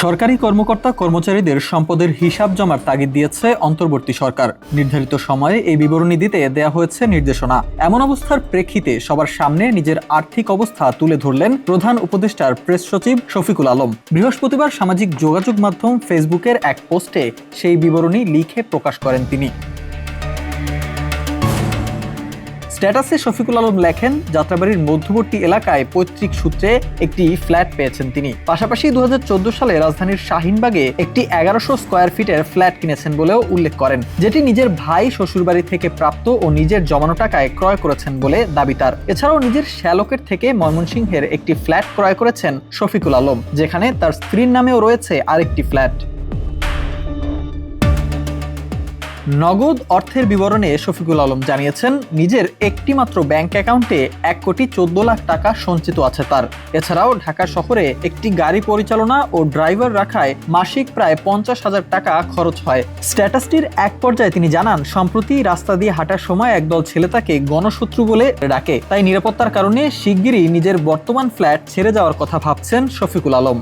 সরকারি কর্মকর্তা কর্মচারীদের সম্পদের হিসাব জমার তাগিদ দিয়েছে অন্তর্বর্তী সরকার। নির্ধারিত সময়ে এই বিবরণী দিতে দেয়া হয়েছে নির্দেশনা। এমন অবস্থার প্রেক্ষিতে সবার সামনে নিজের আর্থিক অবস্থা তুলে ধরলেন প্রধান উপদেষ্টার প্রেস সচিব শফিকুল আলম। বৃহস্পতিবার সামাজিক যোগাযোগ মাধ্যম ফেসবুকের এক পোস্টে সেই বিবরণী লিখে প্রকাশ করেন তিনি। স্ট্যাটাসে শফিকুল আলম লেখেন, যাত্রাবাড়ির মধ্যবর্তী এলাকায় পৈতৃক সূত্রে একটি ফ্ল্যাট পেয়েছেন তিনি। পাশাপাশি 2014 সালে রাজধানীর শাহিনবাগে একটি 1100 স্কয়ার ফিটের ফ্ল্যাট কিনেছেন বলেও উল্লেখ করেন, যেটি নিজের ভাই শ্বশুরবাড়ি থেকে প্রাপ্ত ও নিজের জমানো টাকায় ক্রয় করেছেন বলে দাবি তার। এছাড়াও নিজের শ্যালকের থেকে ময়মনসিংহের একটি ফ্ল্যাট ক্রয় করেছেন শফিকুল আলম, যেখানে তার স্ত্রীর নামেও রয়েছে আরেকটি ফ্ল্যাট। নগদ অর্থের বিবরণে শফিকুল আলম জানিয়েছেন, নিজের একটি মাত্র ব্যাংক অ্যাকাউন্টে 1,14,00,000 টাকা সঞ্চিত আছে তার। এছাড়াও ঢাকা শহরে একটি গাড়ি পরিচালনা ও ড্রাইভার রাখায় মাসিক প্রায় 50,000 টাকা খরচ হয়। স্ট্যাটাসটির এক পর্যায়ে তিনি জানান, সম্প্রতি রাস্তা দিয়ে হাঁটার সময় একদল ছেলে তাকে গণশত্রু বলে ডাকে, তাই নিরাপত্তার কারণে শিগগিরই নিজের বর্তমান ফ্ল্যাট ছেড়ে যাওয়ার কথা ভাবছেন শফিকুল আলম।